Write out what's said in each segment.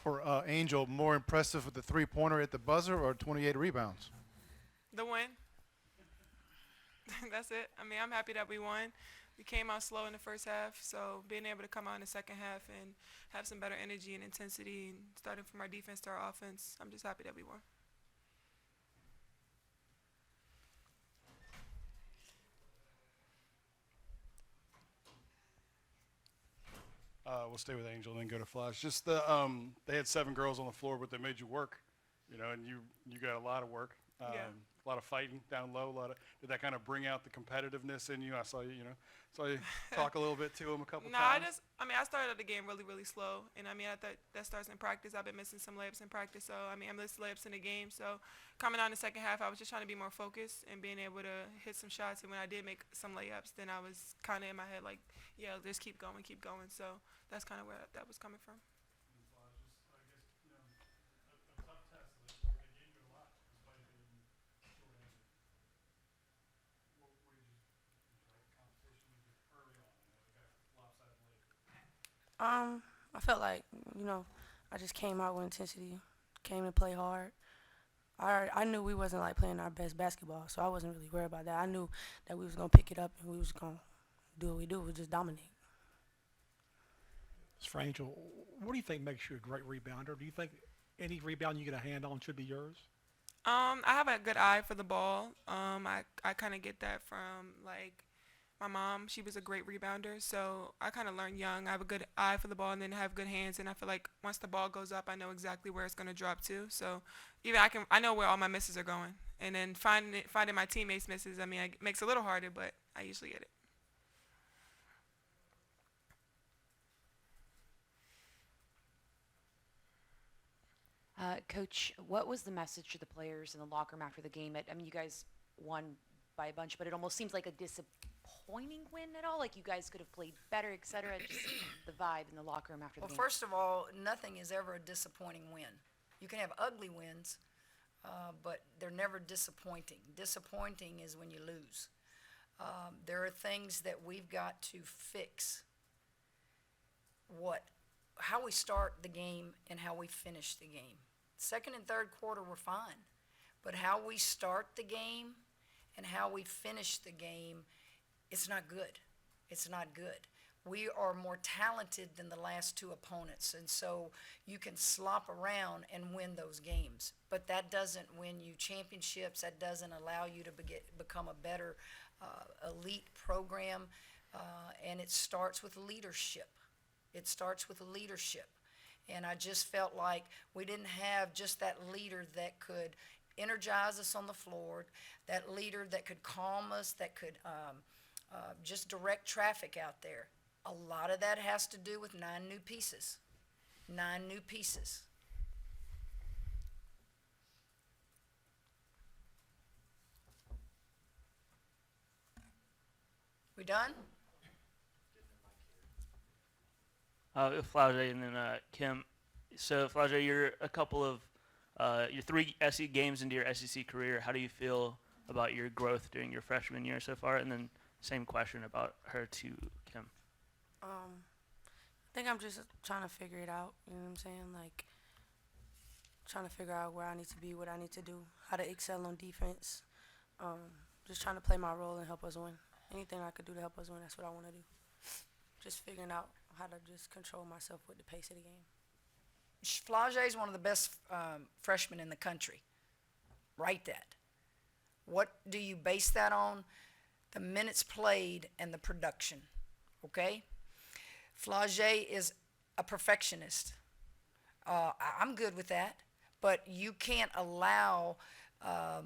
For Angel, more impressive with the three-pointer at the buzzer or 28 rebounds? The win. That's it. I mean, I'm happy that we won. We came out slow in the first half, so being able to come out in the second half and have some better energy and intensity, and starting from our defense to our offense, I'm just happy that we won. We'll stay with Angel and then go to Flash. Just they had 7 girls on the floor, but they made you work, and you got a lot of work, Yeah. a lot of fighting down low. Did that kind of bring out the competitiveness in you? I saw saw you talk a little bit to him a couple No, times. I mean, I started the game really, really slow, and I mean, I thought that starts in practice. I've been missing some layups in practice, so I mean, I missed layups in the game. So coming out in the second half, I was just trying to be more focused and being able to hit some shots. And when I did make some layups, then I was kind of in my head like, yeah, just keep going, keep going. So that's kind of where that was coming from. I felt like, you know, I just came out with intensity, came to play hard. I knew we wasn't like playing our best basketball, so I wasn't really worried about that. I knew that we was gonna pick it up and we was gonna do what we do, we just dominate. For Angel, what do you think makes you a great rebounder? Do you think any rebound you get a hand on should be yours? I have a good eye for the ball. I kind of get that from like my mom. She was a great rebounder, so I kind of learned young. I have a good eye for the ball and then have good hands, and I feel like once the ball goes up, I know exactly where it's gonna drop to. So even I know where all my misses are going, and then finding my teammates' misses. I mean, it makes it a little harder, but I usually get it. Coach, what was the message to the players in the locker room after the game? I mean, you guys won by a bunch, but it almost seems like a disappointing win at all. Like you guys could have played better, etc. Just the vibe in the locker room after the Well, game. first of all, nothing is ever a disappointing win. You can have ugly wins, but they're never disappointing. Disappointing is when you lose. There are things that we've got to fix. What, how we start the game and how we finish the game. Second and third quarter were fine, but how we start the game and how we finish the game, it's not good. It's not good. We are more talented than the last two opponents, and so you can slop around and win those games. But that doesn't win you championships. That doesn't allow you to become a better elite program, and it starts with leadership. It starts with leadership. And I just felt like we didn't have just that leader that could energize us on the floor, that leader that could calm us, that could just direct traffic out there. A lot of that has to do with 9 new pieces. 9 new pieces. We done? Flau'jae and then Kim. So Flau'jae, you're a couple of your 3 SEC games into your SEC career. How do you feel about your growth during your freshman year so far? And then same question about her to Kim. I think I'm just trying to figure it out. You know what I'm saying? Like trying to figure out where I need to be, what I need to do, how to excel on defense. Just trying to play my role and help us win. Anything I could do to help us win, that's what I want to do. Just figuring out how to just control myself with the pace of the game. Flau'jae is one of the best freshmen in the country. Write that. What do you base that on? The minutes played and the production. Okay? Flau'jae is a perfectionist. I'm good with that, but you can't allow a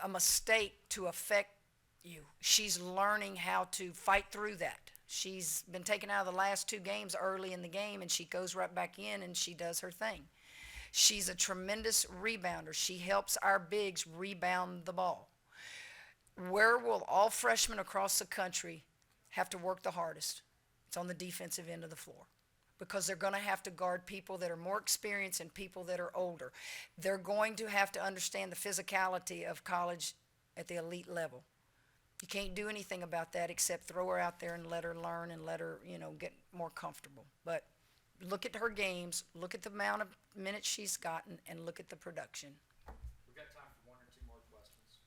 mistake to affect you. She's learning how to fight through that. She's been taken out of the last 2 games early in the game, and she goes right back in and she does her thing. She's a tremendous rebounder. She helps our bigs rebound the ball. Where will all freshmen across the country have to work the hardest? It's on the defensive end of the floor, because they're going to have to guard people that are more experienced and people that are older. They're going to have to understand the physicality of college at the elite level. You can't do anything about that except throw her out there and let her learn and let her, get more comfortable. But look at her games, look at the amount of minutes she's gotten, and look at the production. We've got time for one or two more questions.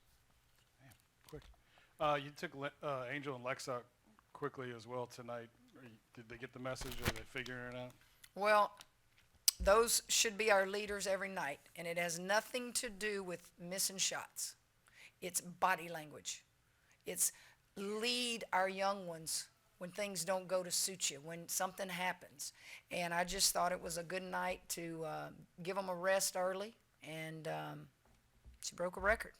Quick. You took Angel and Lex out quickly as well tonight. Did they get the message, or are they figuring it out? Well, those should be our leaders every night, and it has nothing to do with missing shots. It's body language. It's lead our young ones when things don't go to suit you, when something happens. And I just thought it was a good night to give them a rest early, and she broke a record.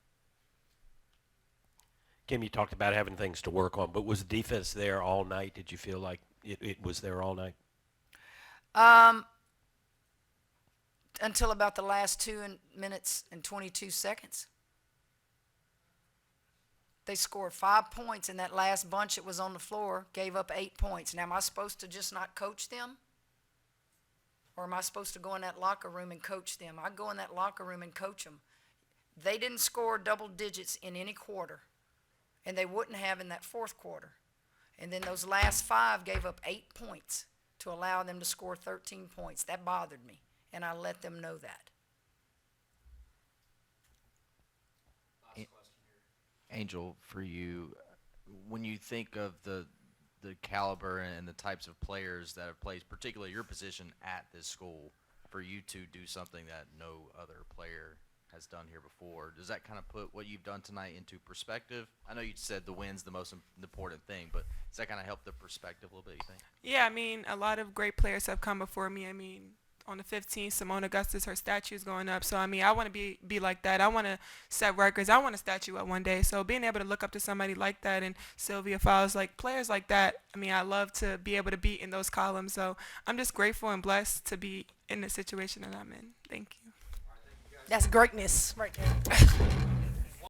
Kim, you talked about having things to work on, but was the defense there all night? Did you feel like it was there all night? Until about the last 2 minutes and 22 seconds. They scored 5 points, and that last bunch that was on the floor gave up 8 points. Now, am I supposed to just not coach them? Or am I supposed to go in that locker room and coach them? I go in that locker room and coach them. They didn't score double digits in any quarter, and they wouldn't have in that fourth quarter. And then those last 5 gave up 8 points to allow them to score 13 points. That bothered me, and I let them know that. Angel, for you, when you think of the caliber and the types of players that have played, particularly your position at this school, for you to do something that no other player has done here before, does that kind of put what you've done tonight into perspective? I know you said the win's the most important thing, but does that kind of help the perspective a little bit, you think? Yeah, I mean, a lot of great players have come before me. I mean, on the 15th, Simone Augustus, her statue's going up. So, I mean, I want to be like that. I want to set records. I want a statue up one day. So being able to look up to somebody like that and Sylvia Fowles, like players like that, I mean, I love to be able to be in those columns. So I'm just grateful and blessed to be in the situation that I'm in. Thank you. That's greatness right there.